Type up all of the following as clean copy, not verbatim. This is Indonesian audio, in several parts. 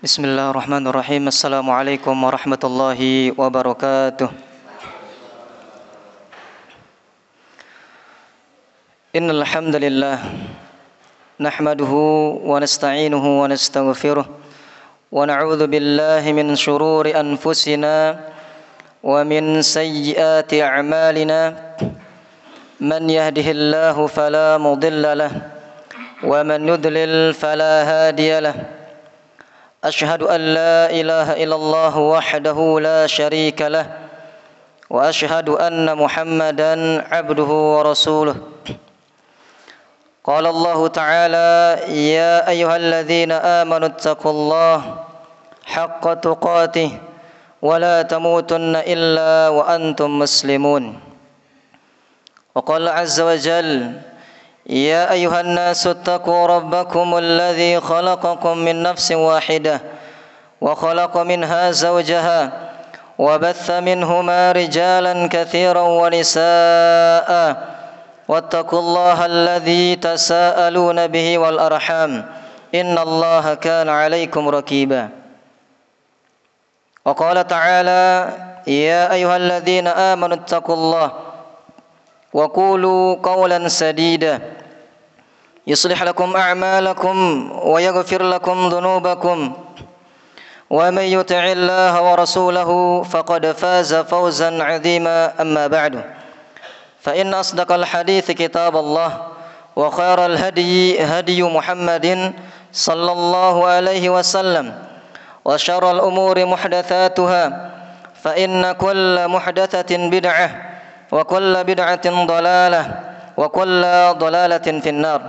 Bismillahirrahmanirrahim. Assalamualaikum warahmatullahi wabarakatuh. Innal hamdalillah nahmaduhu wa nasta'inuhu wa nastaghfiruh wa na'udzu billahi min shururi anfusina wa min sayyiati a'malina. Man yahdihillahu fala mudilla lahu wa man yudlil fala hadiya lahu. أشهد أن لا إله إلا الله وحده لا شريك له وأشهد أن محمدا عبده ورسوله. قال الله تعالى يا أيها الذين آمنوا اتقوا الله حق تقاته ولا تموتن إلا وأنتم مسلمون. وقال عز وجل يا أيها الناس اتقوا ربكم الذي خلقكم من نفس واحدة وخلق منها زوجها وبث منهما رجالا كثيرا ونساء واتقوا الله الذي تساءلون به والأرحام إن الله كان عليكم رقيبا. وقال تعالى يا أيها الذين آمنوا اتقوا الله وقولوا قولا سديدا يصلح لكم أعمالكم ويغفر لكم ذنوبكم ومن يطع الله ورسوله فقد فاز فوزا عظيما. أما بعد فإن أصدق الحديث كتاب الله وخير الهدي هدي محمد صلى الله عليه وسلم وشر الأمور محدثاتها فإن كل محدثة بدعة وكل بدعة ضلالة وكل ضلالة في النار.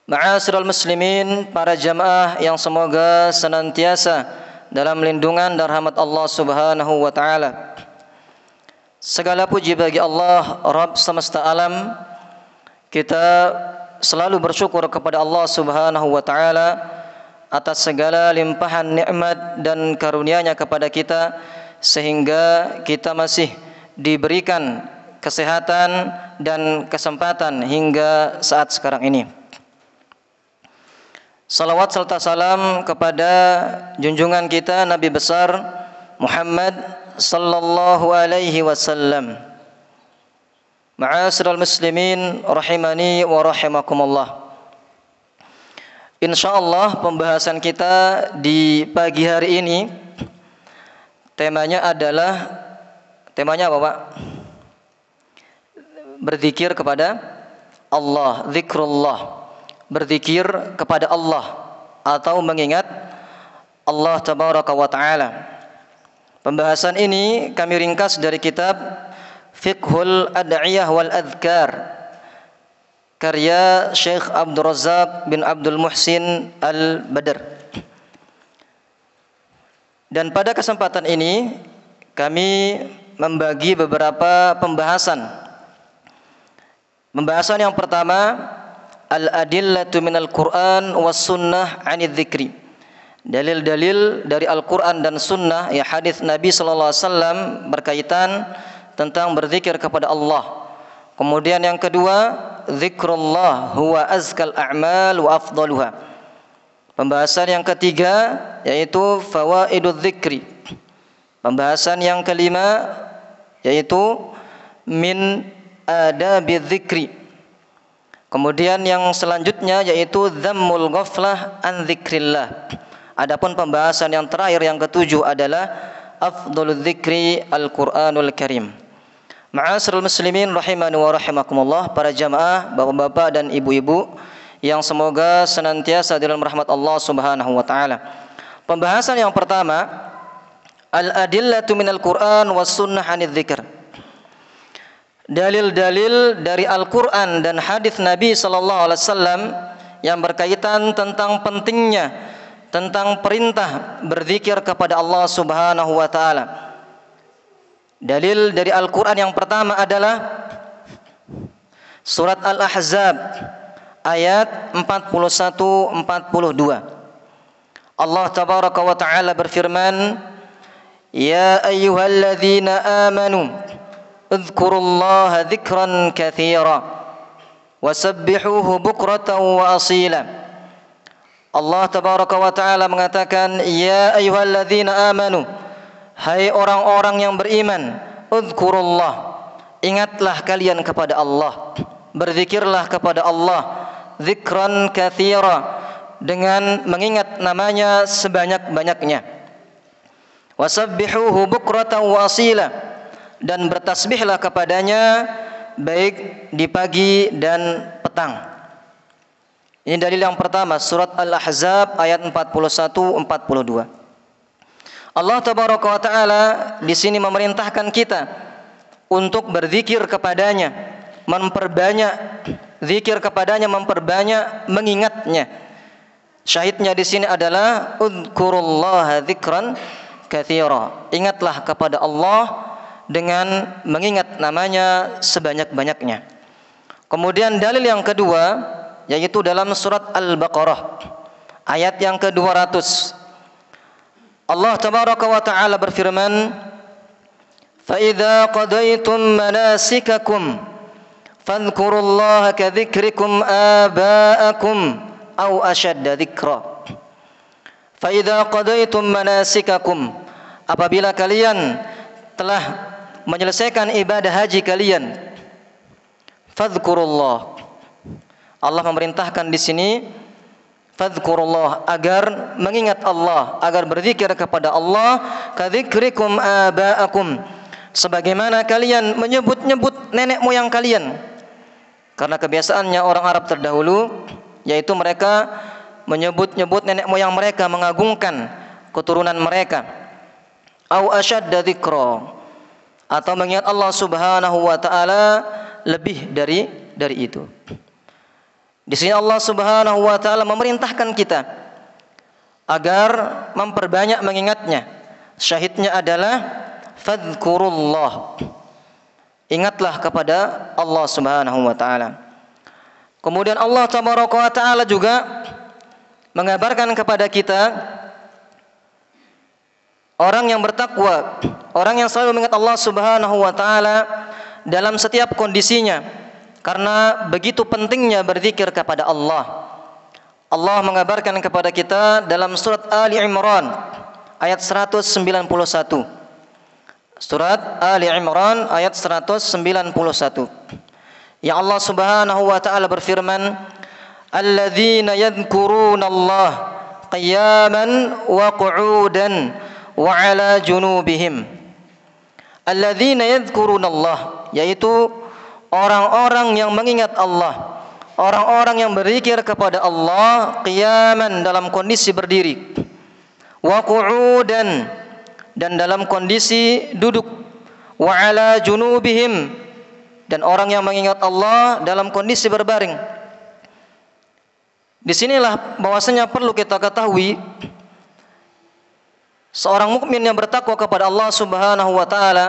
Ma'asyiral muslimin, para jamaah yang semoga senantiasa dalam lindungan dan rahmat Allah Subhanahu wa taala. Segala puji bagi Allah, Rabb semesta alam. Kita selalu bersyukur kepada Allah Subhanahu wa taala atas segala limpahan nikmat dan karunia-Nya kepada kita sehingga kita masih diberikan kesehatan dan kesempatan hingga saat sekarang ini. Salawat serta salam kepada junjungan kita Nabi besar Muhammad sallallahu alaihi wasallam. Ma'asyiral muslimin rahimani wa rahimakumullah. Insyaallah pembahasan kita di pagi hari ini temanya apa Pak? Berzikir kepada Allah, zikrullah. Berzikir kepada Allah atau mengingat Allah tabaraka wa taala. Pembahasan ini kami ringkas dari kitab Fiqhul Ad'iyah wal Adhkar karya Syekh Abdul Razak bin Abdul Muhsin Al-Badr. Dan pada kesempatan ini kami membagi beberapa pembahasan. Pembahasan yang pertama, al-adillatu minal Qur'an was sunnah 'anil dzikri. Dalil-dalil dari Al-Qur'an dan sunnah, ya hadis Nabi sallallahu alaihi wasallam berkaitan tentang berzikir kepada Allah. Kemudian yang kedua, zikrullah huwa azkal a'mal wa afdaluha. Pembahasan yang ketiga yaitu fawaidudz dzikri. Pembahasan yang kelima yaitu min adabidz dzikri. Kemudian yang selanjutnya yaitu dhammul ghaflah an dzikrillah. Adapun pembahasan yang terakhir yang ketujuh adalah afdhaludz dzikri Al-Qur'anul Karim. Ma'asyiral muslimin rahimani wa rahimakumullah, para jamaah, bapak-bapak dan ibu-ibu yang semoga senantiasa dalam rahmat Allah Subhanahu wa taala. Pembahasan yang pertama, al-adillatu minal Qur'an was sunnah 'anil dzikr. Dalil-dalil dari Al-Quran dan hadis Nabi sallallahu alaihi wasallam yang berkaitan tentang pentingnya, tentang perintah berzikir kepada Allah Subhanahu wa taala. Dalil dari Al-Quran yang pertama adalah surat Al-Ahzab ayat 41-42. Allah tabaraka wa taala berfirman, ya ayyuhalladzina amanu اذكروا ذكرا كثيرا وسبحوه بكرة وأصيلا. Allah tabaraka wa taala mengatakan, ya ayyuhalladzina amanu, hai orang-orang yang beriman, udzkurullah, ingatlah kalian kepada Allah, berzikirlah kepada Allah, zikran katsira, dengan mengingat namanya sebanyak-banyaknya. Wasabbihuhu bukratan wa asila, dan bertasbihlah kepadanya baik di pagi dan petang. Ini dalil yang pertama, surat Al-Ahzab ayat 41-42. Allah tabaraka wa taala di sini memerintahkan kita untuk berzikir kepadanya, memperbanyak zikir kepadanya, memperbanyak mengingatnya. Syahidnya di sini adalah udzkurullaha dzikran katsira. Ingatlah kepada Allah dengan mengingat namanya sebanyak-banyaknya. Kemudian dalil yang kedua yaitu dalam surat Al-Baqarah ayat yang ke-200. Allah tabaraka wa taala berfirman, "Fa idza qadaytum manasikakum fadhkurullaha ka dzikrikum aba'akum aw ashadda dzikra." Fa idza qadaytum manasikakum, apabila kalian telah menyelesaikan ibadah haji kalian, fadhkurullah, Allah memerintahkan di sini fadhkurullah, agar mengingat Allah, agar berzikir kepada Allah, kadzikrikum aba'akum, sebagaimana kalian menyebut-nyebut nenek moyang kalian. Karena kebiasaannya orang Arab terdahulu, yaitu mereka menyebut-nyebut nenek moyang mereka, mengagungkan keturunan mereka. Au asyadda dzikra, atau mengingat Allah Subhanahu wa taala lebih dari itu. Di sini Allah Subhanahu wa taala memerintahkan kita agar memperbanyak mengingatnya. Syahidnya adalah fadhkurullah, ingatlah kepada Allah Subhanahu wa taala. Kemudian Allah tabaraka wa taala juga mengabarkan kepada kita orang yang bertakwa, orang yang selalu mengingat Allah Subhanahu wa taala dalam setiap kondisinya. Karena begitu pentingnya berzikir kepada Allah. Allah mengabarkan kepada kita dalam surat Ali Imran ayat 191. Surat Ali Imran ayat 191. Ya Allah Subhanahu wa taala berfirman, "Alladzina yadhkurunallaha qiyaman wa qu'udan wa 'ala junubihim." Alladzina yadhkurunallaha, yaitu orang-orang yang mengingat Allah, orang-orang yang berzikir kepada Allah qiyaman, dalam kondisi berdiri, wa qu'udan, dan dalam kondisi duduk, wa 'ala junubihim, dan orang yang mengingat Allah dalam kondisi berbaring. Disinilah bahwasanya perlu kita ketahui seorang mukmin yang bertakwa kepada Allah Subhanahu wa taala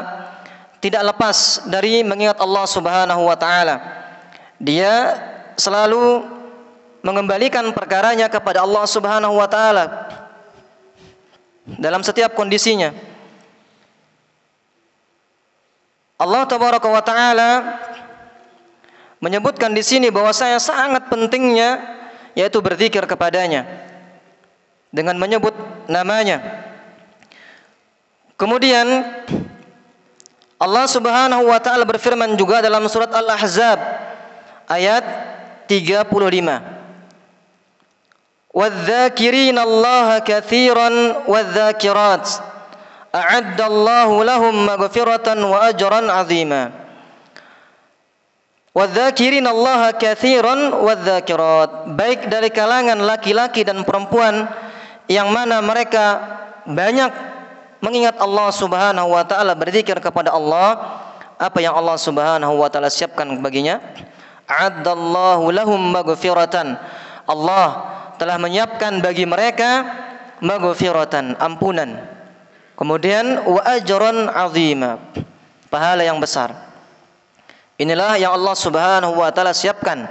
tidak lepas dari mengingat Allah Subhanahu wa taala. Dia selalu mengembalikan perkaranya kepada Allah Subhanahu wa taala dalam setiap kondisinya. Allah tabaraka wa taala menyebutkan di sini bahwasanya sangat pentingnya yaitu berzikir kepadanya dengan menyebut namanya. Kemudian Allah Subhanahu wa taala berfirman juga dalam surat Al-Ahzab ayat 35. "Wadz-dzakirina Allaha katsiran wadz-dzakirat, a'addallahu lahum maghfiratan wa ajran 'azima." Wadz-dzakirina Allaha katsiran wadz-dzakirat, baik dari kalangan laki-laki dan perempuan yang mana mereka banyak mengingat Allah Subhanahu wa taala, berzikir kepada Allah. Apa yang Allah Subhanahu wa taala siapkan baginya? A'addallahu lahum maghfiratan, Allah telah menyiapkan bagi mereka maghfiratan, ampunan. Kemudian wa ajran 'azima, pahala yang besar. Inilah yang Allah Subhanahu wa taala siapkan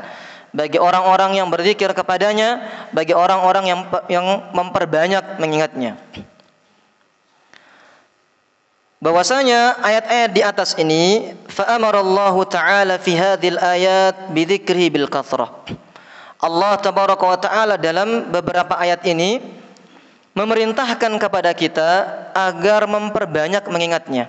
bagi orang-orang yang berzikir kepadanya, bagi orang-orang yang memperbanyak mengingatnya. Bahwasanya ayat-ayat di atas ini, fa amarallahu ta'ala fi hadhil ayat bidzikrihi bil kathrah, Allah tabaraka wa taala dalam beberapa ayat ini memerintahkan kepada kita agar memperbanyak mengingatnya.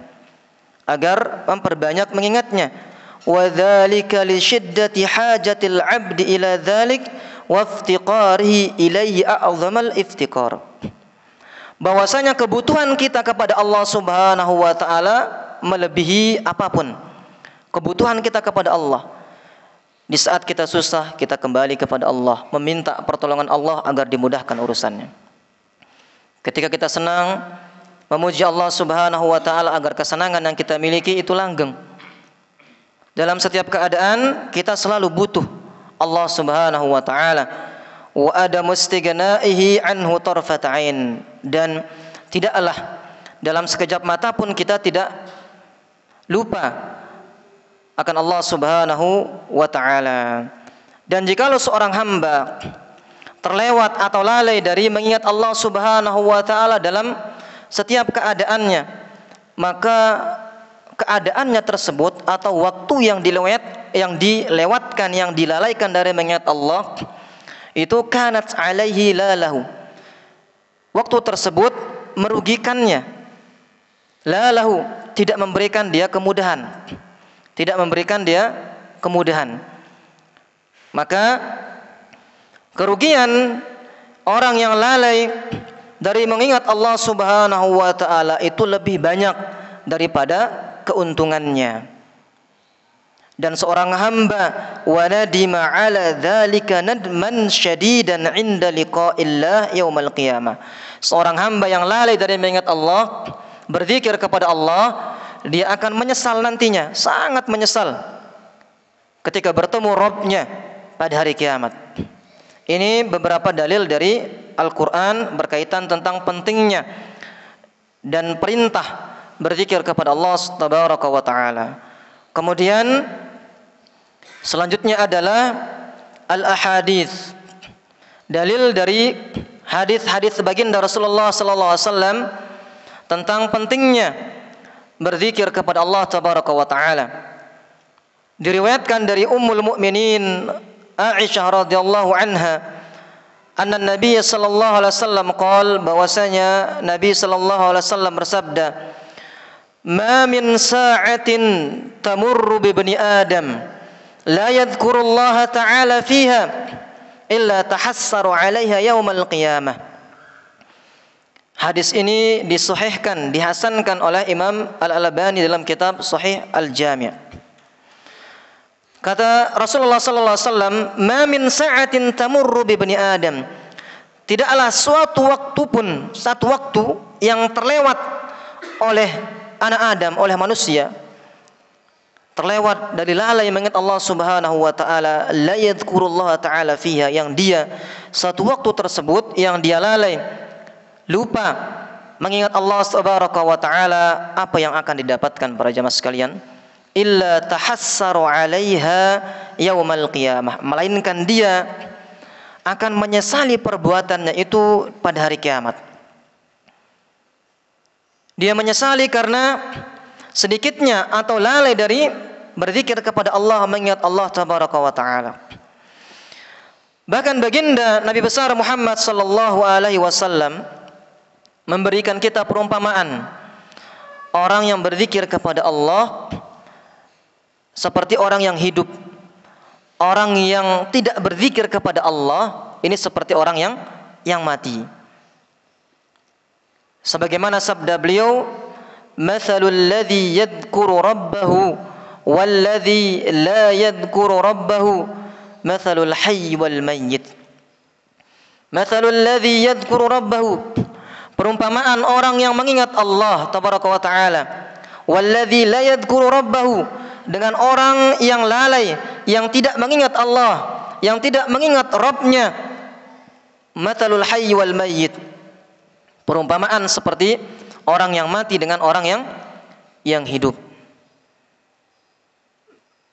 Wa dzalika li syiddati hajatil 'abdi ila dzalik wa iftiqarihi ilaihi a'zamal iftiqar. Bahwasanya kebutuhan kita kepada Allah Subhanahu wa taala melebihi apapun. Kebutuhan kita kepada Allah. Di saat kita susah, kita kembali kepada Allah, meminta pertolongan Allah agar dimudahkan urusannya. Ketika kita senang, memuji Allah Subhanahu wa taala agar kesenangan yang kita miliki itu langgeng. Dalam setiap keadaan kita selalu butuh Allah Subhanahu wa taala. Wa adamu istighnaihi anhu tarfat ain, dan tidaklah dalam sekejap mata pun kita tidak lupa akan Allah Subhanahu wa taala. Dan jikalau seorang hamba terlewat atau lalai dari mengingat Allah Subhanahu wa taala dalam setiap keadaannya, maka keadaannya tersebut atau waktu yang dilewatkan, yang dilalaikan dari mengingat Allah, itu kanat alaihi lalahu. Waktu tersebut merugikannya. Lalahu, tidak memberikan dia kemudahan. Maka kerugian orang yang lalai dari mengingat Allah Subhanahu wa taala itu lebih banyak daripada keuntungannya. Dan seorang hamba wanadima ala dzalika nadman syadidan 'inda liqa'illah yaumil qiyamah. Seorang hamba yang lalai dari mengingat Allah, berzikir kepada Allah, dia akan menyesal nantinya, sangat menyesal ketika bertemu Rabb-nya pada hari kiamat. Ini beberapa dalil dari Al-Quran berkaitan tentang pentingnya dan perintah berzikir kepada Allah tabaraka wa ta'ala. Kemudian selanjutnya adalah al-ahadits, dalil dari hadis-hadis baginda Rasulullah sallallahu alaihi wasallam tentang pentingnya berzikir kepada Allah tabaraka wa taala. Diriwayatkan dari Ummul Mukminin Aisyah radhiyallahu anha, anna Nabi sallallahu alaihi wasallam qaal, bahwasanya Nabi sallallahu alaihi wasallam bersabda, "Ma min sa'atin tamurru bi bani Adam la yadhkurullaha ta'ala fiha illa tahassaru 'alaiha yaumal qiyamah." Hadis ini disahihkan, dihasankan oleh Imam Al-Albani dalam kitab Sahih Al-Jami'. Kata Rasulullah sallallahu alaihi wasallam, "Ma min sa'atin tamurru bi bani Adam." Tidaklah satu waktu yang terlewat oleh anak Adam, oleh manusia, terlewat dari lalai mengingat Allah Subhanahu wa taala, la yadhkurullaha taala fiha, yang dia satu waktu tersebut yang dia lalai, lupa mengingat Allah Subhanahu wa taala, apa yang akan didapatkan para jamaah sekalian? Illa tahassaru 'alaiha yaumal qiyamah, melainkan dia akan menyesali perbuatannya itu pada hari kiamat. Dia menyesali karena sedikitnya atau lalai dari berzikir kepada Allah, mengingat Allah tabaraka wa taala. Bahkan baginda Nabi besar Muhammad sallallahu alaihi wasallam memberikan kita perumpamaan orang yang berzikir kepada Allah seperti orang yang hidup. Orang yang tidak berzikir kepada Allah ini seperti orang yang mati. Sebagaimana sabda beliau, "Matsalul ladzi yadhkuru rabbahu wal ladzi la yadhkuru rabbahu matsalul hayy wal mayyit." Matsalul ladzi yadhkuru rabbahu, perumpamaan orang yang mengingat Allah tabaraka wa taala, walladzi la yadhkuru rabbahu, dengan orang yang lalai, yang tidak mengingat Allah, yang tidak mengingat Rabb-nya. Matsalul hayy wal mayyit, perumpamaan seperti orang yang mati dengan orang yang hidup.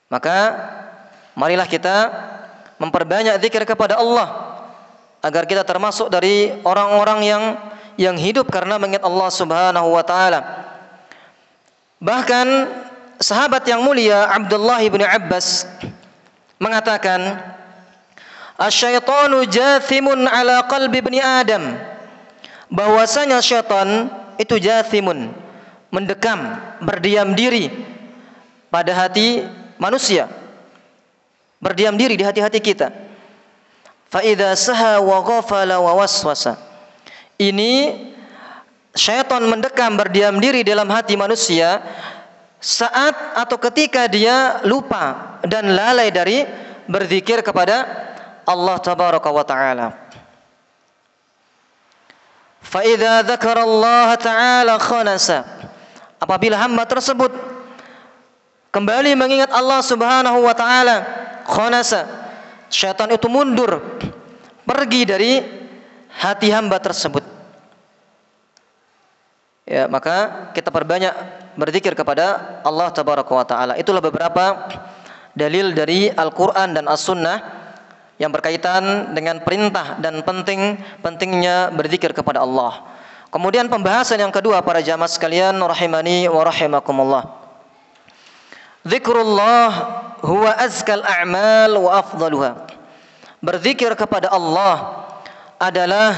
Maka marilah kita memperbanyak zikir kepada Allah agar kita termasuk dari orang-orang yang hidup karena mengingat Allah Subhanahu wa taala. Bahkan sahabat yang mulia Abdullah bin Abbas mengatakan, Asyaitanu jathimun ala qalbi ibni Adam. Bahwasanya syaitan itu jathimun, mendekam, berdiam diri pada hati manusia. Berdiam diri di hati-hati kita. Fa idza saha wa ghafala wa waswasa. Ini syaitan mendekam, berdiam diri dalam hati manusia saat atau ketika dia lupa dan lalai dari berzikir kepada Allah tabaraka wa ta'ala. Fa idza dzakara Allah ta'ala khanasa. Apabila hamba tersebut kembali mengingat Allah Subhanahu wa taala, khanasa, syaitan itu mundur, pergi dari hati hamba tersebut. Ya, maka kita perbanyak berzikir kepada Allah tabaraka wa taala. Itulah beberapa dalil dari Al-Qur'an dan As-Sunnah yang berkaitan dengan perintah dan pentingnya berzikir kepada Allah. Kemudian pembahasan yang kedua para jamaah sekalian rahimani wa rahimakumullah. Zikrullah huwa azkal a'mal wa afdaluha. Berzikir kepada Allah adalah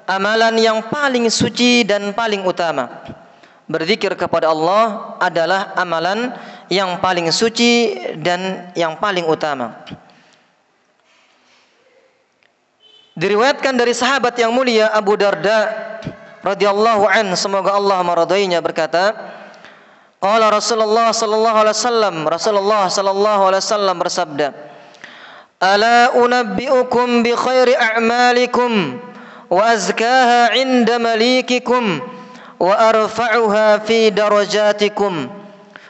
amalan yang paling suci dan paling utama. Berzikir kepada Allah adalah amalan yang paling suci dan yang paling utama. Diriwayatkan dari sahabat yang mulia Abu Darda radhiyallahu an, semoga Allah meridainya, berkata, qala Rasulullah sallallahu alaihi wasallam, Rasulullah sallallahu alaihi wasallam bersabda, ala unabbiukum bi khairi a'malikum wa azkaha 'inda malikikum wa arfa'uha fi darajatikum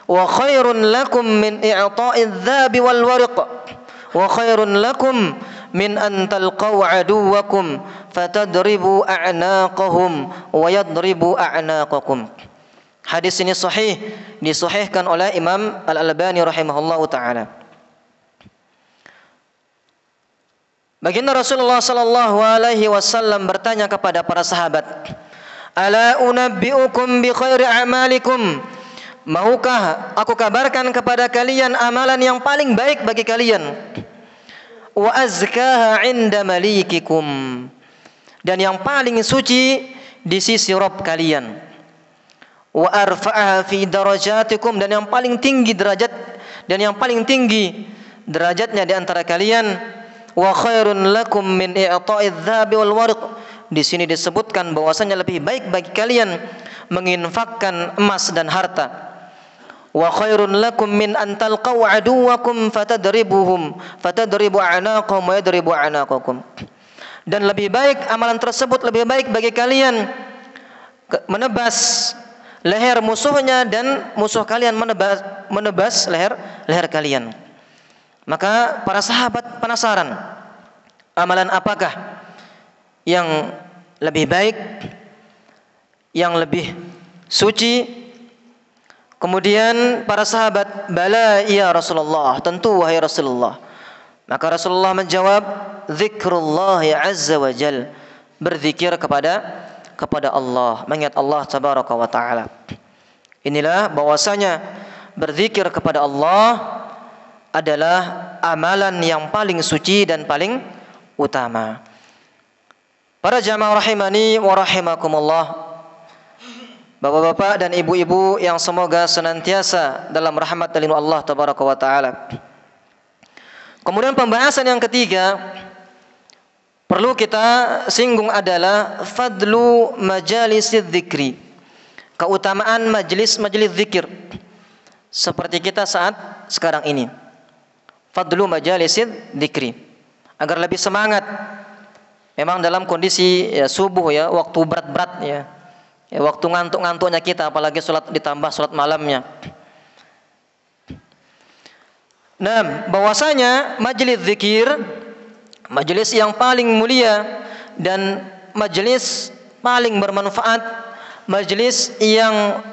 wa khairun lakum min i'ta'iz dhabi wal wariq wa khairun lakum min an talqaw aduwakum fatadribu a'naqahum wa yadribu a'naqakum. Hadis ini sahih, disahihkan oleh Imam Al-Albani rahimahullahu taala. Baginda Rasulullah sallallahu alaihi wasallam bertanya kepada para sahabat, ala unabbiukum bi khairi a'malikum. Maukah aku kabarkan kepada kalian amalan yang paling baik bagi kalian? Wa azkaha 'inda malikikum, dan yang paling suci di sisi Rabb kalian. Wa arfa'aha fi darajatikum, dan yang paling tinggi derajatnya di antara kalian. Wa khairun lakum min i'ta'iz dhahabi wal wariq. Di sini disebutkan bahwasanya lebih baik bagi kalian menginfakkan emas dan harta. Wa khairun lakum min an talqaw aduwakum fatadribu a'naqahum wa yadribu a'naqakum. Dan lebih baik, amalan tersebut lebih baik bagi kalian menebas leher musuhnya dan musuh kalian menebas leher kalian. Maka para sahabat penasaran, amalan apakah yang lebih baik, yang lebih suci? Kemudian para sahabat, bala ya Rasulullah, tentu wahai Rasulullah. Maka Rasulullah menjawab, zikrullah azza wa jal, berzikir kepada Allah, mengingat Allah tabaraka wa taala. Inilah bahwasanya berzikir kepada Allah adalah amalan yang paling suci dan paling utama. Para jamaah rahimani wa rahimakumullah, bapak-bapak dan ibu-ibu yang semoga senantiasa dalam rahmat dan lindungan Allah tabaraka wa taala. Kemudian pembahasan yang ketiga perlu kita singgung adalah fadlu majalisidz dzikri, keutamaan majelis-majelis zikir seperti kita saat sekarang ini. Fadlu majalisidz dzikri, agar lebih semangat. Memang dalam kondisi ya, subuh ya, waktu berat-berat ya. Ya, waktu ngantuk-ngantuknya kita, apalagi ditambah salat malamnya. Nah, bahwasanya majelis zikir, majelis yang paling mulia dan majelis paling bermanfaat, majelis yang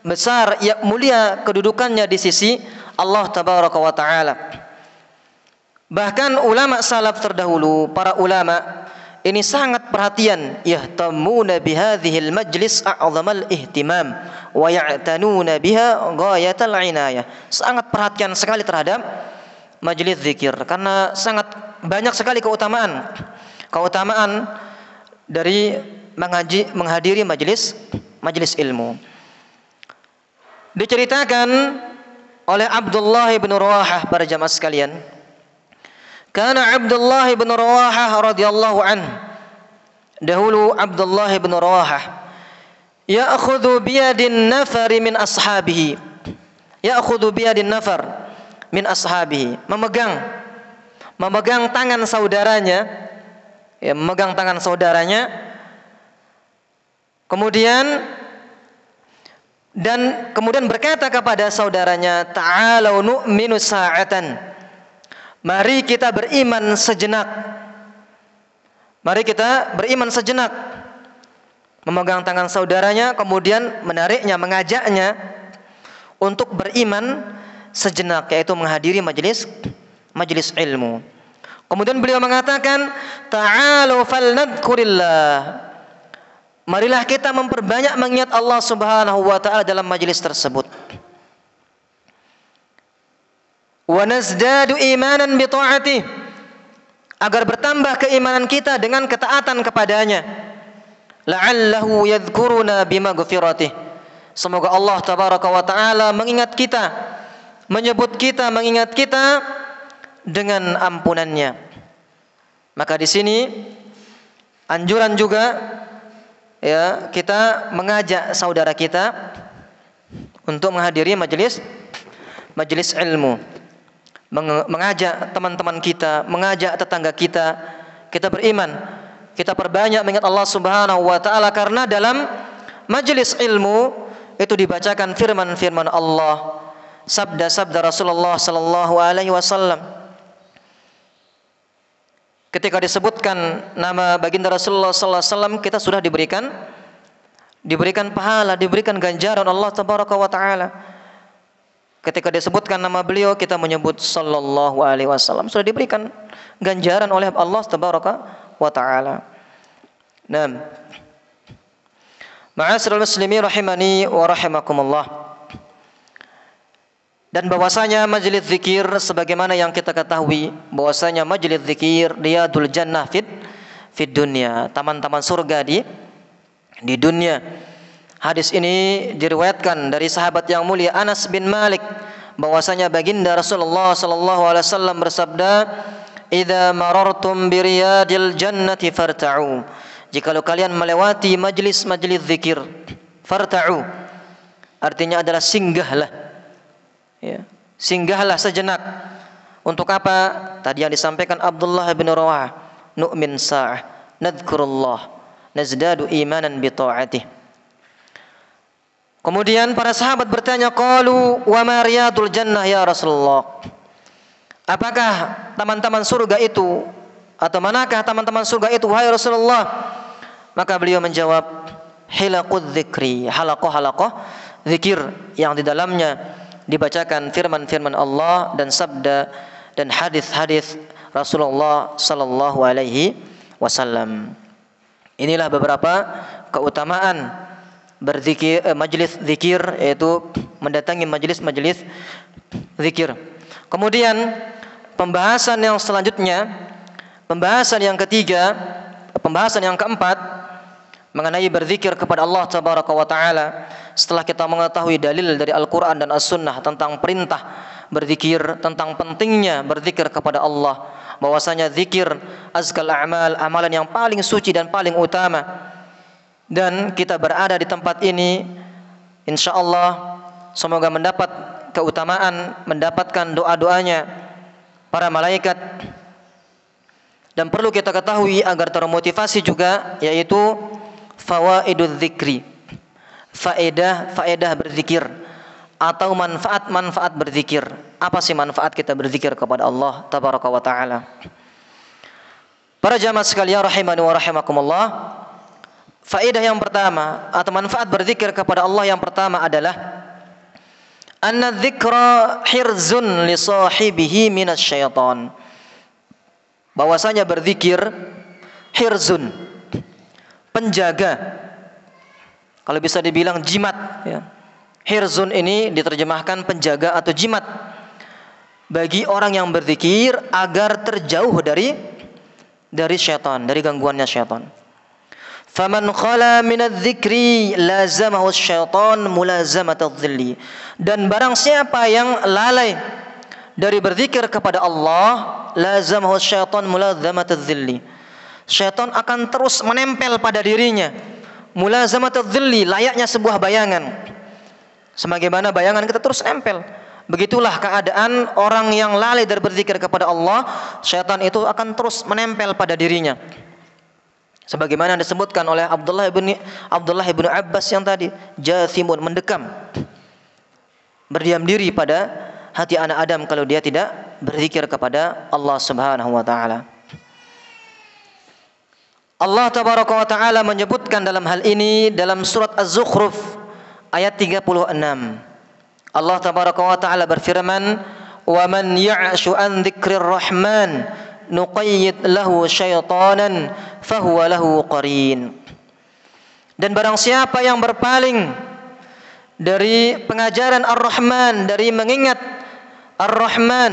besar, yang mulia kedudukannya di sisi Allah tabaraka wa taala. Bahkan ulama salaf terdahulu, para ulama ini sangat perhatian, yahtamuna bihadhil majlis a'zamal ihtimam wa ya'tanuna biha ghayatal inayah. Sangat perhatian sekali terhadap majelis zikir, karena sangat banyak sekali keutamaan dari menghadiri majelis ilmu. Diceritakan oleh Abdullah bin Rawahah, para jamaah sekalian, karena Abdullah bin Rawahah radhiyallahu anhu, dahulu Abdullah bin Rawahah ya'khudhu biyadin nafar min ashabihi, memegang tangan saudaranya, kemudian berkata kepada saudaranya, ta'alau nu'minu sa'atan, mari kita beriman sejenak. Memegang tangan saudaranya, kemudian menariknya, mengajaknya untuk beriman sejenak, yaitu menghadiri majelis ilmu. Kemudian beliau mengatakan, ta'alu falnadhkurillah, marilah kita memperbanyak mengingat Allah Subhanahu wa taala dalam majelis tersebut. Wa nazdadu imanan bi ta'atih, agar bertambah keimanan kita dengan ketaatan kepadanya. La'allahu yadhkuruna bimaghfiratih, semoga Allah tabaraka wa taala mengingat kita dengan ampunannya. Maka di sini anjuran juga, ya, kita mengajak saudara kita untuk menghadiri majelis ilmu, mengajak teman-teman kita, mengajak tetangga kita beriman, kita perbanyak mengingat Allah Subhanahu wa taala, karena dalam majelis ilmu itu dibacakan firman-firman Allah, sabda-sabda Rasulullah sallallahu alaihi wasallam. Ketika disebutkan nama baginda Rasulullah sallallahu alaihi wasallam, kita sudah diberikan pahala, diberikan ganjaran Allah tabaraka wa taala. Ketika disebutkan nama beliau, kita menyebut sallallahu alaihi wasallam, sudah diberikan ganjaran oleh Allah tabaraka wa taala. Naam. Ma'asyiral muslimin rahimani wa rahimakumullah. Dan bahwasanya majelis zikir, sebagaimana yang kita ketahui, bahwasanya majelis zikir riyadul jannah fid dunya, taman-taman surga di dunia. Hadis ini diriwayatkan dari sahabat yang mulia Anas bin Malik, bahwasanya baginda Rasulullah sallallahu alaihi wasallam bersabda, "Idza marartum bi riyadil jannati farta'u." Jikalau kalian melewati majlis-majlis zikir, farta'u artinya adalah singgahlah. Ya, singgahlah sejenak. Untuk apa? Tadi yang disampaikan Abdullah bin Rawahah, nu'min sa'ah, nadhkurullah, nazdadu imanan bi ta'atih. Kemudian para sahabat bertanya, qalu wa ma riyadul jannah ya Rasulullah? Apakah taman-taman surga itu, atau manakah taman-taman surga itu wahai Rasulullah? Maka beliau menjawab, hilaqudz dzikri, halaqah zikir yang di dalamnya dibacakan firman-firman Allah dan sabda dan hadis-hadis Rasulullah sallallahu alaihi wasallam. Inilah beberapa keutamaan berzikir, majelis zikir, yaitu mendatangi majelis zikir. Kemudian pembahasan yang selanjutnya, pembahasan yang ketiga, pembahasan yang keempat mengenai berzikir kepada Allah tabaraka wa taala. Setelah kita mengetahui dalil dari Al-Qur'an dan As-Sunnah tentang perintah berzikir, tentang pentingnya berzikir kepada Allah, bahwasanya zikir azkal a'mal, amalan yang paling suci dan paling utama. Dan kita berada di tempat ini, insyaallah semoga mendapat keutamaan, mendapatkan doa-doanya para malaikat. Dan perlu kita ketahui agar termotivasi juga, yaitu fawaidul dzikri, faedah berzikir, atau manfaat berzikir. Apa sih manfaat kita berzikir kepada Allah tabaraka wa taala? Para jamaah sekalian rahimani wa rahimakumullah, faedah yang pertama atau manfaat berzikir kepada Allah yang pertama adalah anna dzikra hirzun li sahibihi minasyaiton. Bahwasanya berzikir hirzun, penjaga, kalau bisa dibilang jimat, ya. Hirzun ini diterjemahkan penjaga atau jimat bagi orang yang berzikir agar terjauh dari syaitan, dari gangguannya syaitan. Faman khala minadz-dzikri lazamahu syaitan mulazamatadz-dzilli. Dan barang siapa yang lalai dari berzikir kepada Allah, lazamahu syaitan mulazamatadz-dzilli. Syaitan akan terus menempel pada dirinya. Mulazamatadz-dzilli, layaknya sebuah bayangan. Sebagaimana bayangan kita terus nempel. Begitulah keadaan orang yang lalai dari berzikir kepada Allah, syaitan itu akan terus menempel pada dirinya. Sebagaimana disebutkan oleh Abdullah bin Abbas yang tadi, jathimun, mendekam, berdiam diri pada hati anak Adam kalau dia tidak berzikir kepada Allah Subhanahu wa taala. Allah tabaraka wa taala menyebutkan dalam hal ini dalam surat Az-Zukhruf ayat 36. Allah tabaraka wa taala berfirman, "Wa man ya'shu an dzikrir rahman nuqayyid lahu syaitanan fahuwa lahu qarin." Dan barang siapa yang berpaling dari pengajaran Ar-Rahman, dari mengingat Ar-Rahman,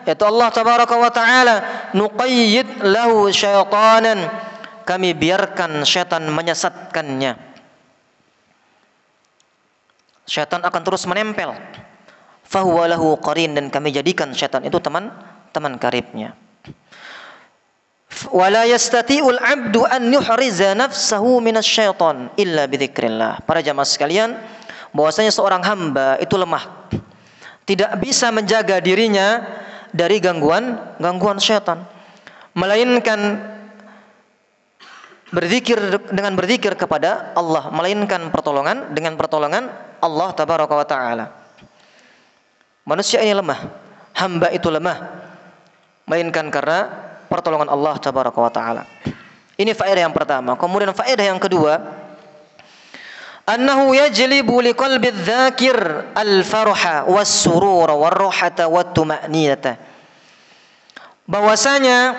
yaitu Allah tabaraka wa taala, nuqayyid lahu syaitanan, kami biarkan syaitan menyesatkannya. Syaitan akan terus menempel. Fahuwa lahu qarin, dan kami jadikan syaitan itu teman karibnya. Wala yastati'ul 'abdu an yuhriza nafsahu minasyaiton illa bidzikrillah. Para jamaah sekalian, bahwasanya seorang hamba itu lemah, tidak bisa menjaga dirinya dari gangguan syaitan, melainkan berzikir kepada Allah, melainkan dengan pertolongan Allah tabaraka wa taala. Manusia ini lemah, hamba itu lemah, melainkan karena pertolongan Allah tabaraka wa taala. Ini faedah yang pertama. Kemudian faedah yang kedua, annahu yajlibu liqalbi dzakir al-farha was-surura war-rahata wat-tuma'ninata. Bahwasanya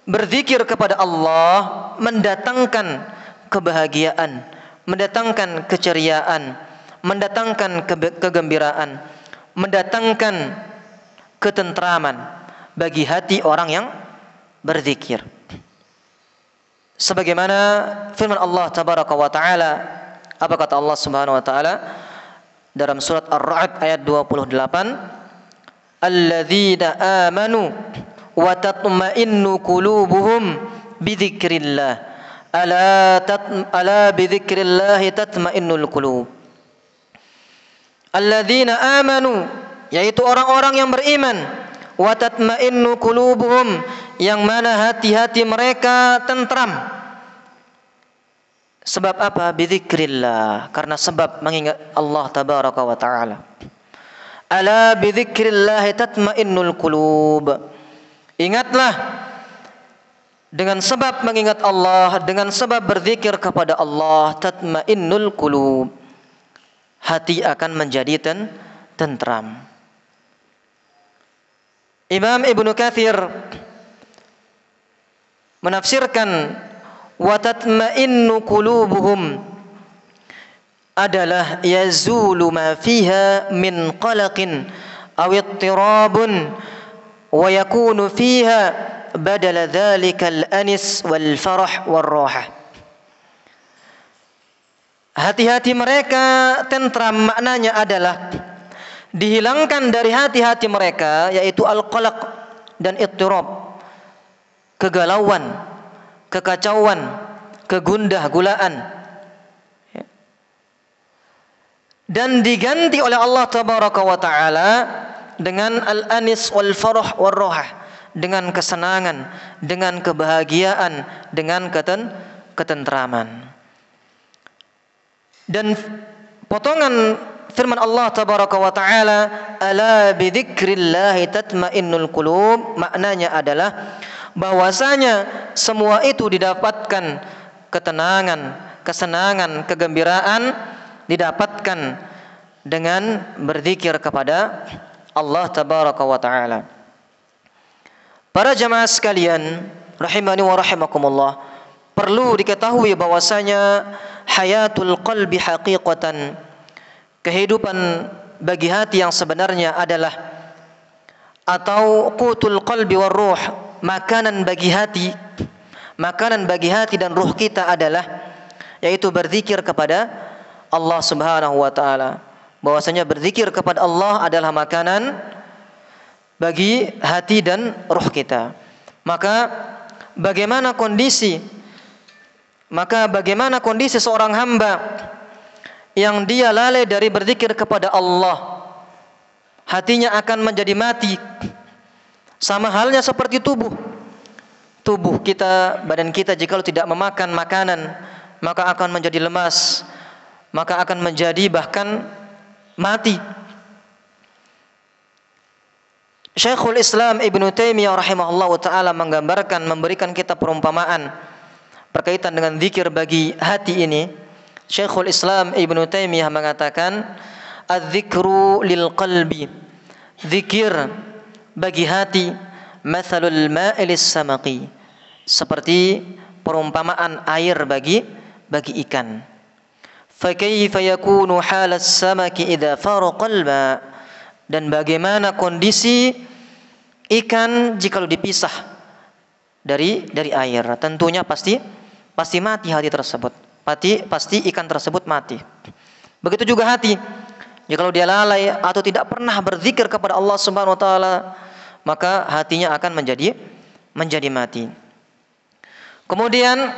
berzikir kepada Allah mendatangkan kebahagiaan, mendatangkan keceriaan, mendatangkan kegembiraan, mendatangkan ketentraman bagi hati orang yang berzikir. Sebagaimana firman Allah tabaraka wa taala, apa kata Allah Subhanahu wa taala dalam surat Ar-Ra'd ayat 28, alladzina amanu wa tatma'innu qulubuhum bidzikrillah ala bidzikrillah tatma'innul qulub. Alladzina amanu, yaitu orang-orang yang beriman, wa tatma'innu qulubuhum, yang mana hati-hati mereka tentram. Sebab apa? Bidzikrillah, karena sebab mengingat Allah tabaraka wa taala. Ala bidzikrillah tatma'innul qulub. Ingatlah, dengan sebab mengingat Allah, dengan sebab berzikir kepada Allah, tatma'innul qulub, hati akan menjadi tentram. Imam Ibnu Katsir menafsirkan wa tatma'innu qulubuhum adalah yazulu ma fiha min qalaqin aw ittirabun wa yakunu fiha badala dzalika al-anis wal farah war rahah. Hati-hati mereka tentram, maknanya adalah dihilangkan dari hati-hati mereka, yaitu al-qalaq dan ittirab, kegalauan, kekacauan, kegundah gulaan, dan diganti oleh Allah tabaraka wa taala dengan al-anis wal farah war rahah, dengan kesenangan, dengan kebahagiaan, dengan ketentraman. Dan potongan firman Allah tabaraka wa taala, ala bidzikrillah tatma'innul qulub, maknanya adalah bahwasanya semua itu didapatkan ketenangan, kesenangan, kegembiraan didapatkan dengan berzikir kepada Allah tabaraka wa taala. Para jamaah sekalian rahimani wa rahimakumullah, perlu diketahui bahwasanya hayatul qalbi haqiqatan, kehidupan bagi hati yang sebenarnya adalah atau qutul qalbi war ruh, makanan bagi hati, makanan bagi hati dan ruh kita adalah yaitu berzikir kepada Allah Subhanahu wa taala. Bahwasanya berzikir kepada Allah adalah makanan bagi hati dan ruh kita. Maka bagaimana kondisi seorang hamba yang dia lalai dari berzikir kepada Allah, hatinya akan menjadi mati. Sama halnya seperti tubuh kita, badan kita jika tidak memakan makanan, maka akan menjadi lemas, maka akan menjadi bahkan mati. Syekhul Islam Ibnu Taimiyah rahimahullah ta'ala menggambarkan, memberikan kita perumpamaan berkaitan dengan zikir bagi hati ini. Syekhul Islam Ibnu Taimiyah mengatakan, "Adz-dzikru lil qalbi." Zikir bagi hati mathalul ma'i lis-samaqi. Seperti perumpamaan air bagi ikan. Fa kaifa yakunu halas samaki idza faraqal ma'? Dan bagaimana kondisi ikan jika dipisah dari air? Tentunya pasti mati hati tersebut. Pasti ikan tersebut mati. Begitu juga hati. Jika dia lalai atau tidak pernah berzikir kepada Allah Subhanahu wa taala, maka hatinya akan menjadi mati. Kemudian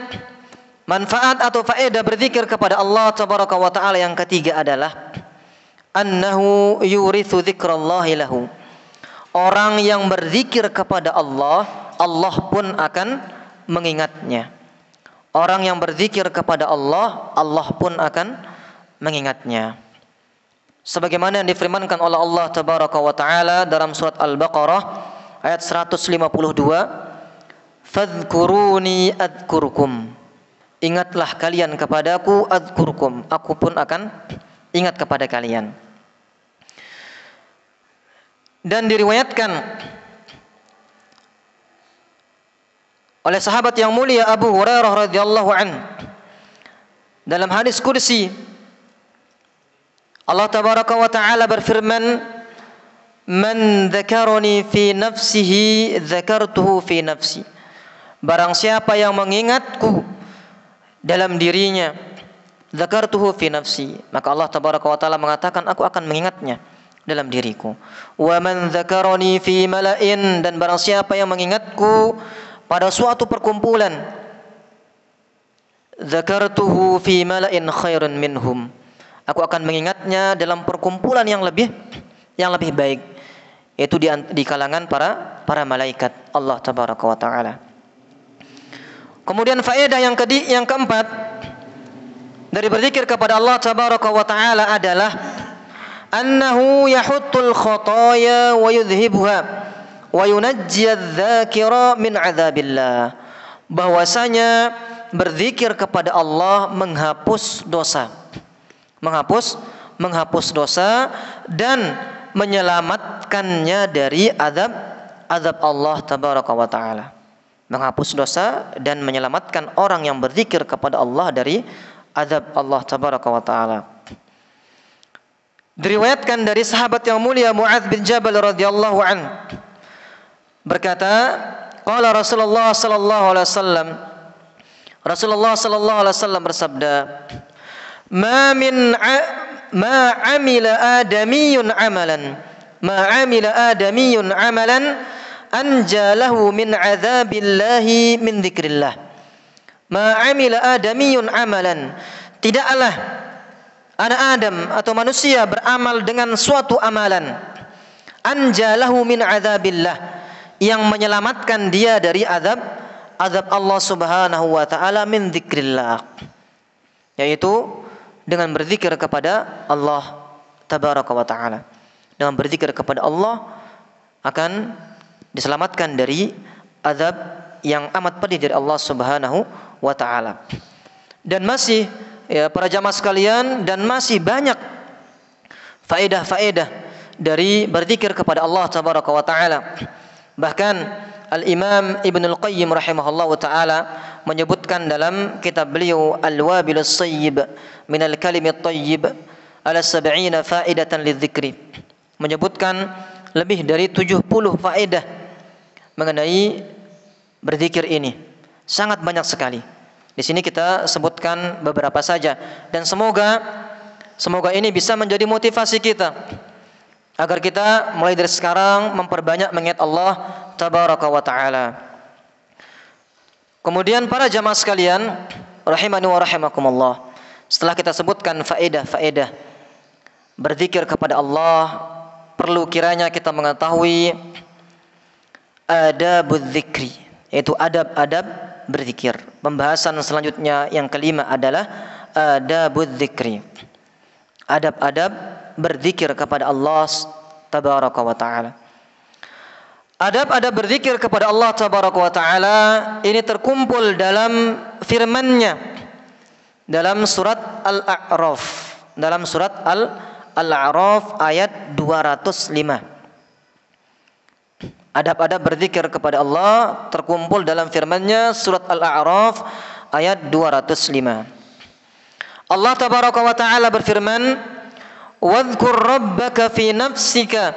manfaat atau faedah berzikir kepada Allah Tabaraka wa taala yang ketiga adalah annahu yurithu dzikrallahi lahu. Orang yang berzikir kepada Allah, Allah pun akan mengingatnya. Orang yang berzikir kepada Allah, Allah pun akan mengingatnya. Sebagaimana yang difirmankan oleh Allah Tabaraka wa taala dalam surat Al-Baqarah ayat 152, "Fadhkuruni adzkurkum." Ingatlah kalian kepadaku, adzkurkum, aku pun akan ingat kepada kalian. Dan diriwayatkan oleh sahabat yang mulia Abu Hurairah radhiyallahu anhu dalam hadis kursi, Allah Tabaraka wa taala berfirman, "Man dzakarani fi nafsihi dzakartuhu fi nafsi." Barang siapa yang mengingatku dalam dirinya, dzakartuhu fi nafsi, maka Allah Tabaraka wa taala mengatakan, aku akan mengingatnya dalam diriku. Wa man dzakarani fi mala'in, dan barang siapa yang mengingatku pada suatu perkumpulan, dzakartuhu fi mala'in khairan minhum, aku akan mengingatnya dalam perkumpulan yang lebih baik, yaitu di kalangan para malaikat Allah Tabaraka wa taala. Kemudian faedah yang keempat dari berzikir kepada Allah Tabaraka wa taala adalah annahu yahuttul khataaya wa yudhibuha wa yunajji adz-dzakira min adzabillah. Bahwasanya berzikir kepada Allah menghapus dosa. Menghapus dosa dan menyelamatkannya dari azab Allah Tabaraka wa taala. Menghapus dosa dan menyelamatkan orang yang berzikir kepada Allah dari azab Allah Tabaraka wa taala. Diriwayatkan dari sahabat yang mulia Mu'adz bin Jabal radhiyallahu anhu berkata, qala Rasulullah sallallahu alaihi wasallam, Rasulullah sallallahu alaihi wasallam bersabda, ma amila adamiyun amalan anjalahu min adzabillahi min dzikrillah. Ma amila adamiyun amalan, tidaklah anak Adam atau manusia beramal dengan suatu amalan, anjalahu min adzabillah, yang menyelamatkan dia dari azab Allah Subhanahu wa taala min dzikrillah, yaitu dengan berzikir kepada Allah Tabaraka wa taala. Dengan berzikir kepada Allah akan diselamatkan dari azab yang amat pedih dari Allah Subhanahu wa taala. Dan masih para jamaah sekalian, dan masih banyak faedah-faedah dari berzikir kepada Allah Tabaraka wa taala. Bahkan Al-Imam Ibnul Qayyim rahimahullahu taala menyebutkan dalam kitab beliau Al-Wabilus Sayyib min al-Kalimit Thayyib ala 70 faidatan lidzikri, menyebutkan lebih dari 70 faedah mengenai berzikir ini. Sangat banyak sekali. Di sini kita sebutkan beberapa saja, dan semoga ini bisa menjadi motivasi kita agar kita mulai dari sekarang memperbanyak mengingat Allah tabaraka wa taala. Kemudian para jamaah sekalian rahimani wa rahimakumullah, setelah kita sebutkan faedah-faedah berzikir kepada Allah, perlu kiranya kita mengetahui adabuz zikri, yaitu adab-adab berzikir. Pembahasan selanjutnya yang kelima adalah adabuz zikri, adab-adab berzikir kepada Allah tabaraka wa taala. Adab-adab berzikir kepada Allah tabaraka wa taala ini terkumpul dalam firman-Nya dalam surat Al-A'raf, dalam surat Al-A'raf ayat 205. Adab-adab berzikir kepada Allah terkumpul dalam firman-Nya surat Al-A'raf ayat 205. Allah tabaraka wa taala berfirman, "Wadhkur rabbaka fi nafsika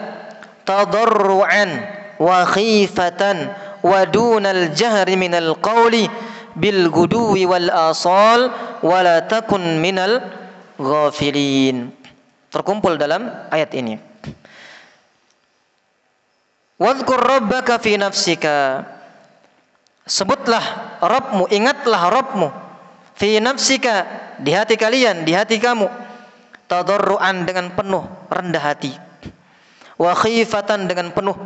tadarruan wa khifatan wa dunal jahri minal qawli bil guduwi wal asal wa la takun minal ghafilin." Terkumpul dalam ayat ini. Wadhkur rabbaka fi nafsika, sebutlah Rabbmu, ingatlah Rabbmu, fi nafsika, di hati kalian, di hati kamu, tadarruan, dengan penuh rendah hati, wa khifatan, dengan penuh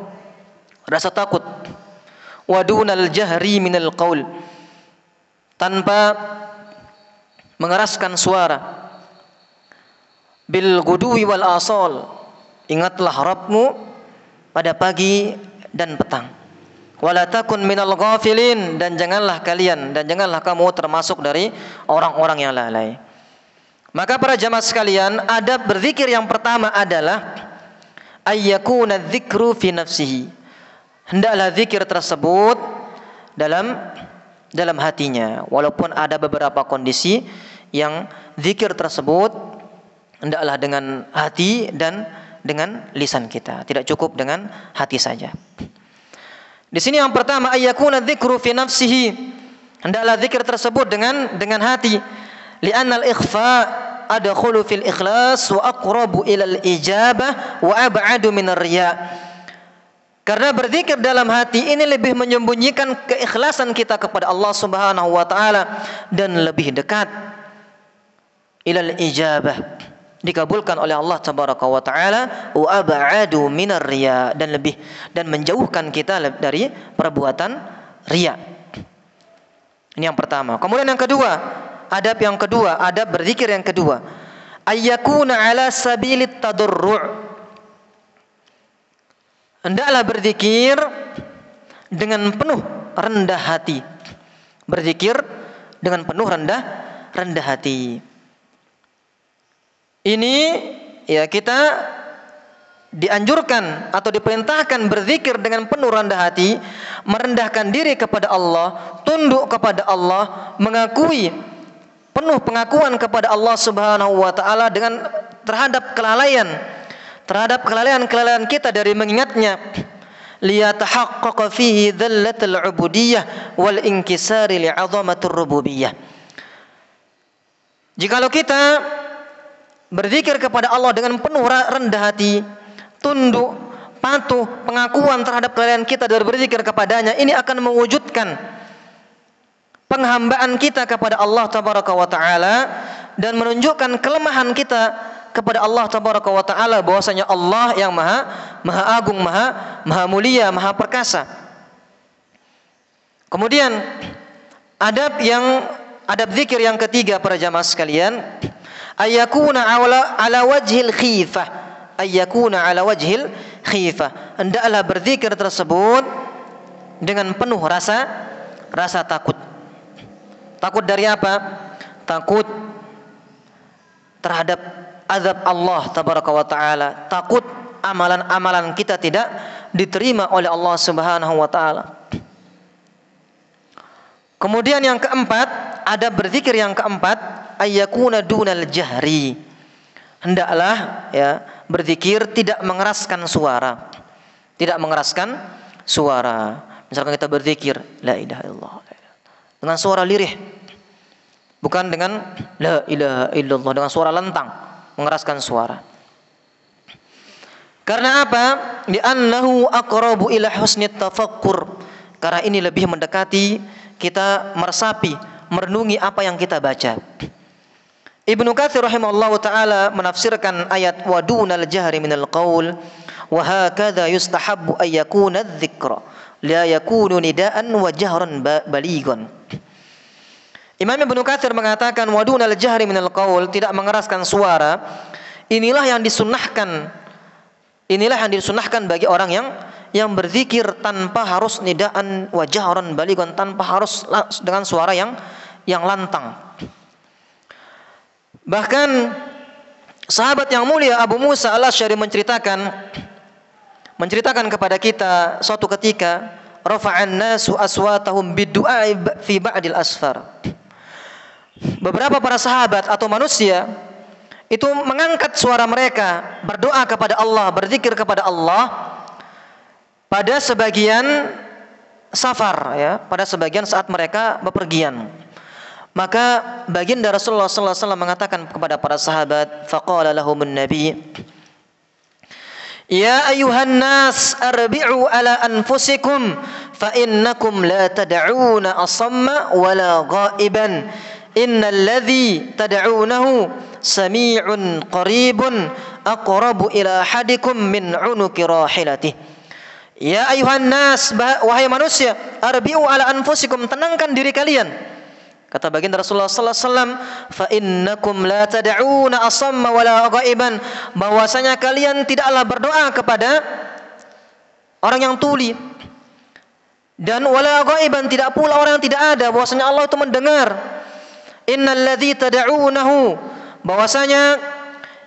rasa takut, wa dunal jahri minal qaul, tanpa mengeraskan suara, bil guduwi wal asal, ingatlah Rabbmu pada pagi dan petang, wala takun minal ghafilin, dan janganlah kamu termasuk dari orang-orang yang lalai. Maka para jamaah sekalian, adab berzikir yang pertama adalah ayyakuna dzikru fi nafsihi, hendaklah zikir tersebut dalam hatinya. Walaupun ada beberapa kondisi yang zikir tersebut hendaklah dengan hati dan dengan lisan kita, tidak cukup dengan hati saja. Di sini yang pertama, ayyakuna dzikru fi nafsihi, hendaklah zikir tersebut dengan hati. Li'annal ikhfa adkhulu fil ikhlas wa aqrabu ilal ijabah wa ab'adu minar riya. Karena berzikir dalam hati ini lebih menyembunyikan keikhlasan kita kepada Allah Subhanahu wa taala dan lebih dekat ilal ijabah, dikabulkan oleh Allah tabaraka wa taala, wa ab'adu minar riya, dan menjauhkan kita dari perbuatan riya. Ini yang pertama. Kemudian yang kedua, adab berzikir yang kedua, ayyakuna ala sabilit tadarru', hendaklah berzikir dengan penuh rendah hati. Berzikir dengan penuh rendah hati. Ini ya, kita dianjurkan atau diperintahkan berzikir dengan penuh rendah hati, merendahkan diri kepada Allah, tunduk kepada Allah, mengakui penuh pengakuan kepada Allah Subhanahu wa taala dengan terhadap kelalaian kita dari mengingatnya, liyatahaqqaqa fihi dhallatul ubudiyyah wal inkisari li'azamatir rububiyyah. Jikalau kita berzikir kepada Allah dengan penuh rendah hati, tunduk, patuh, pengakuan terhadap kelalaian kita dari berzikir kepadanya, ini akan mewujudkan penghambaan kita kepada Allah tabaraka wa taala dan menunjukkan kelemahan kita kepada Allah tabaraka wa taala, bahwasanya Allah yang maha agung, maha mulia, maha perkasa. Kemudian adab zikir yang ketiga para jamaah sekalian, ayyakuna ala wajhil khifah, hendaklah berzikir tersebut dengan penuh rasa takut. Takut dari apa? Takut terhadap azab Allah tabaraka wa taala, takut amalan-amalan kita tidak diterima oleh Allah Subhanahu wa taala. Kemudian yang keempat, ada berzikir yang keempat, ayyakuna dunal jahri, hendaklah ya berzikir tidak mengeraskan suara. tidak mengeraskan suara. Misalkan kita berzikir la ilaha illallah dengan suara lirih, bukan dengan la ilaha illallah dengan suara lantang, mengeraskan suara. Karena apa? Li'annahu aqrabu ila husnit tafakkur. Karena ini lebih mendekati kita meresapi, merenungi apa yang kita baca. Ibnu Katsir rahimahullahu taala menafsirkan ayat wa dunal jahri minal qaul wa hakadha yustahabbu ay yakuna adh-dhikra la yakunu nidaan wa jahran balighan. Imam Ibnu Katsir mengatakan wa dunal jahri minal qaul, tidak mengeraskan suara, inilah yang disunnahkan. Inilah yang disunahkan bagi orang yang berzikir tanpa harus nidaan wa jahran balighan, tanpa harus dengan suara yang lantang. Bahkan sahabat yang mulia Abu Musa al-Asy'ari menceritakan kepada kita suatu ketika rafa'an nasu aswatahum bid-du'a fi ba'dil asfar. Beberapa para sahabat atau manusia itu mengangkat suara mereka berdoa kepada Allah, berzikir kepada Allah pada sebagian safar, ya, pada sebagian saat mereka bepergian. Maka baginda Rasulullah sallallahu alaihi wasallam mengatakan kepada para sahabat, faqala lahumun nabi, ya ayuhan nas arbi'u ala anfusikum fa innakum la tad'una asamma wala ghaiban innal ladzi tad'unahu sami'un qaribun aqrabu ila ahadikum min unuki rahilatihi. Ya ayuhan nas, wahai manusia, arbi'u ala anfusikum, tenangkan diri kalian. Kata baginda Rasulullah sallallahu alaihi wasallam, fa innakum la tad'una asamma wala ghaiban, bahwasanya kalian tidaklah berdoa kepada orang yang tuli dan wala ghaiban, tidak pula orang yang tidak ada, bahwasanya Allah itu mendengar. Innal ladzi tad'unahu, bahwasanya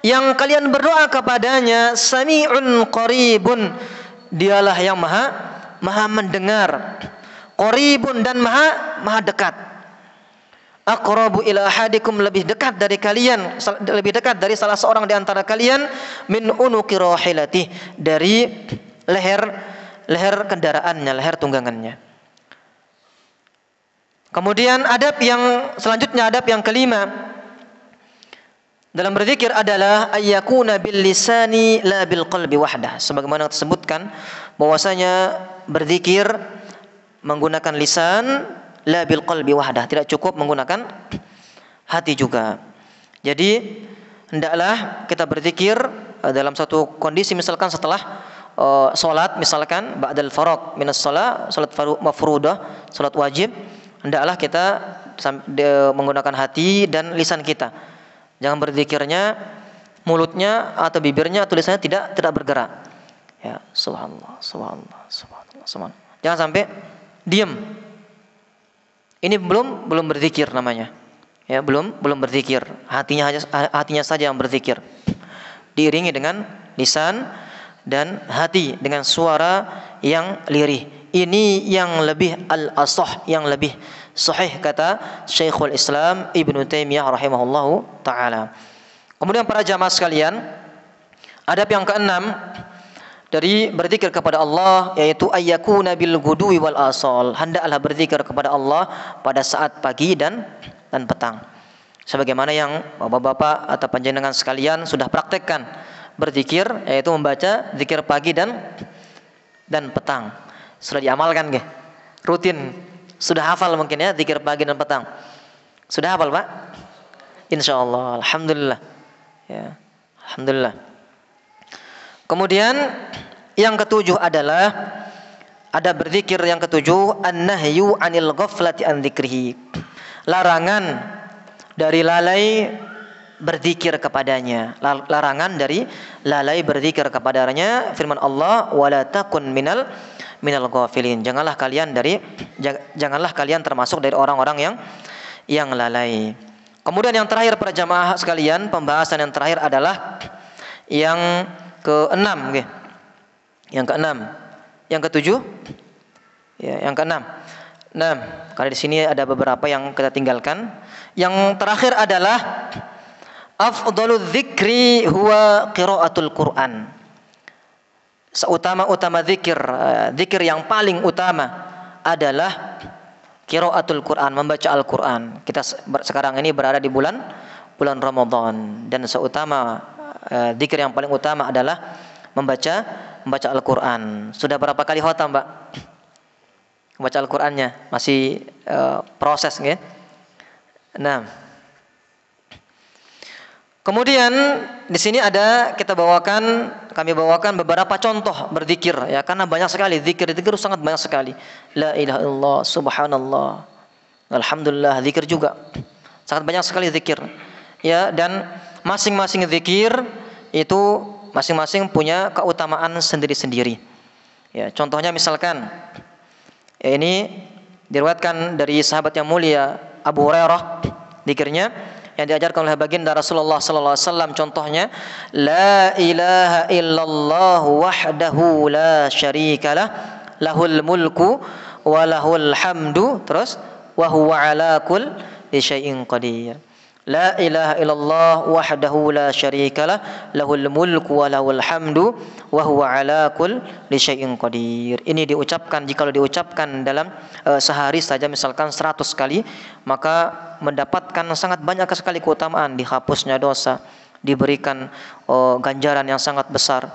yang kalian berdoa kepadanya sami'un qaribun, dialah yang maha mendengar, qaribun dan maha dekat. Aqrabu ila ahadikum, lebih dekat dari kalian, lebih dekat dari salah seorang di antara kalian, min unuqi rahilati, dari leher kendaraannya, leher tunggangannya. Kemudian adab yang selanjutnya, adab yang kelima dalam berzikir adalah ayyakuna bil lisani la bil qalbi wahdah. Sebagaimana disebutkan bahwasanya berzikir menggunakan lisan, la bil qalbi wahdah, tidak cukup menggunakan hati juga. Jadi hendaklah kita berzikir dalam satu kondisi, misalkan setelah salat, misalkan ba'dal faragh minas shalah, salat mafruḍah, salat wajib, hendaklah kita menggunakan hati dan lisan kita. Jangan berzikirnya mulutnya atau bibirnya atau lisannya tidak bergerak. Ya, subhanallah, subhanallah, subhanallah, subhanallah. Jangan sampai diam. Ini belum berzikir namanya. Ya, belum berzikir. Hatinya saja yang berzikir. Diiringi dengan lisan dan hati dengan suara yang lirih. Ini yang lebih al-ashah, yang lebih sahih, kata Syekhul Islam Ibnu Taimiyah rahimahullahu taala. Kemudian para jamaah sekalian, adab yang keenam dari berzikir kepada Allah yaitu ayyakuna bil ghudwi wal asal. Hendaklah berzikir kepada Allah pada saat pagi dan petang. Sebagaimana yang bapak-bapak atau panjenengan sekalian sudah praktekkan berzikir, yaitu membaca zikir pagi dan petang. Sudah diamalkan nggih? Rutin. Sudah hafal mungkin ya zikir pagi dan petang. Sudah hafal, Pak? Insyaallah, alhamdulillah. Ya, alhamdulillah. Kemudian yang ketujuh adalah ada berzikir yang ketujuh, an-nahyu 'anil ghaflati an dzikrihi. Larangan dari lalai berzikir kepadanya. Larangan dari lalai berzikir kepadanya. Firman Allah, wala takun minal ghafilin. Janganlah kalian termasuk dari orang-orang yang lalai. Kemudian yang terakhir para jamaah sekalian, pembahasan yang terakhir adalah yang keenam, okay. Yang keenam, yang ketujuh, ya, yang keenam. Nah, karena di sini ada beberapa yang kita tinggalkan. Yang terakhir adalah afdhaludz dzikri huwa qiraatul Qur'an. seutama-utama zikir yang paling utama adalah qiraatul Quran, membaca Al-Quran. Kita sekarang ini berada di bulan Ramadan, dan seutama zikir yang paling utama adalah membaca Al-Quran. Sudah berapa kali khatam, Mbak? Membaca Al-Qurannya masih proses, nggih. Nah, kemudian di sini kami bawakan beberapa contoh berzikir, ya, karena banyak sekali zikir sangat banyak sekali. La ilaha illallah, subhanallah, alhamdulillah, zikir juga sangat banyak sekali zikir. Ya, dan masing-masing zikir itu masing-masing punya keutamaan sendiri-sendiri. Ya, contohnya misalkan, ya, ini diriwayatkan dari sahabat yang mulia Abu Hurairah, zikirnya yang diajarkan oleh baginda Rasulullah sallallahu alaihi wasallam, contohnya la ilaha illallah wahdahu la syarikalah lahul mulku wa lahul hamdu, terus wa huwa ala kulli syai'in qadir. La ilaha illallah wahdahu la syarikalah lahul mulku wa lahul hamdu wa huwa ala kulli syai'in qadir. Ini diucapkan, jika diucapkan dalam sehari saja misalkan 100 kali, maka mendapatkan sangat banyak sekali keutamaan, dihapusnya dosa, diberikan ganjaran yang sangat besar,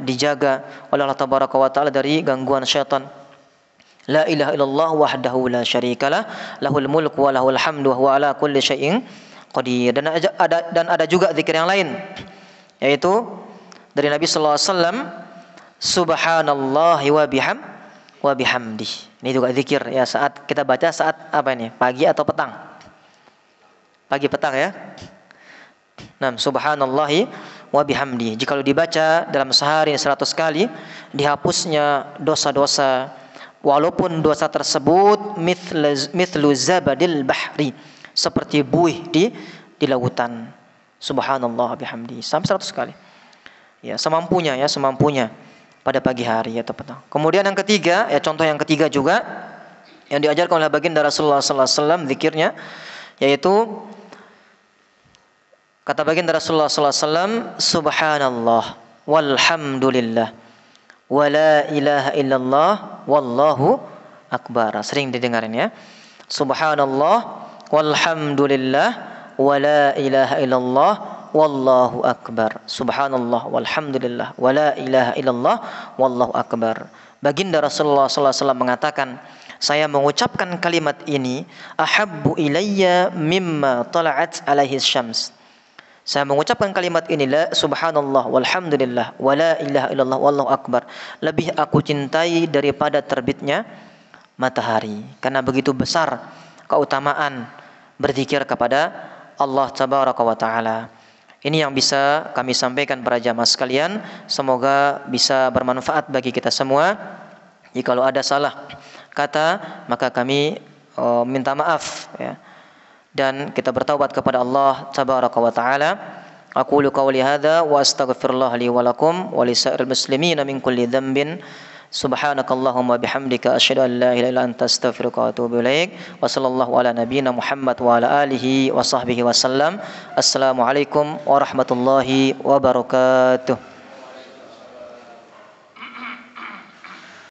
dijaga oleh Allah tabaraka wa taala dari gangguan syaitan. La ilaha illallah wahdahu la syarikalah lahul mulku wa lahul hamdu wa huwa ala kulli syai'in qadir. Dan ada juga zikir yang lain, yaitu dari Nabi sallallahu alaihi wasallam, subhanallahi wa bihamdi. Ini juga zikir, ya, saat kita baca saat apa ini? Pagi atau petang? Pagi petang, ya. Nah, subhanallahi wa bihamdi. Jika dibaca dalam sehari 100 kali, dihapusnya dosa-dosa, walaupun dosa tersebut mithlu zabadil bahri, seperti buih di lautan. Subhanallah bihamdi, sampai 100 kali. Ya, semampunya pada pagi hari atau petang. Kemudian yang ketiga, ya, contoh yang ketiga juga yang diajarkan oleh baginda Rasulullah sallallahu alaihi wasallam zikirnya, yaitu kata baginda Rasulullah sallallahu alaihi wasallam, subhanallah walhamdulillah wa la ilaha illallah wallahu akbar. Sering didengarin, ya. Subhanallah walhamdulillah wa la ilaha illallah wallahu akbar. Subhanallah walhamdulillah wa la ilaha illallah wallahu akbar. Baginda Rasulullah sallallahu alaihi wasallam mengatakan, saya mengucapkan kalimat ini ahabbu ilayya mimma tala'at alaihi syams. Saya mengucapkan kalimat ini, la subhanallah walhamdulillah wa la ilaha illallah wallahu akbar, lebih aku cintai daripada terbitnya matahari, karena begitu besar keutamaan berzikir kepada Allah tabaraka wa taala. Ini yang bisa kami sampaikan para jamaah sekalian. Semoga bisa bermanfaat bagi kita semua. Jika ada salah kata, maka kami minta maaf, ya. Dan kita bertaubat kepada Allah tabaraka wa taala. Aqulu qawli hadza wa astaghfirullah li wa lakum wa lisa'iril muslimina min kulli dhanbin. Subhanakallahumma bihamdika asyhadu an la ilaha illa anta astaghfiruka wa atubu ilaik. Wa sallallahu ala nabiyyina Muhammad wa ala alihi wa sahbihi wasallam. Assalamualaikum warahmatullahi wabarakatuh.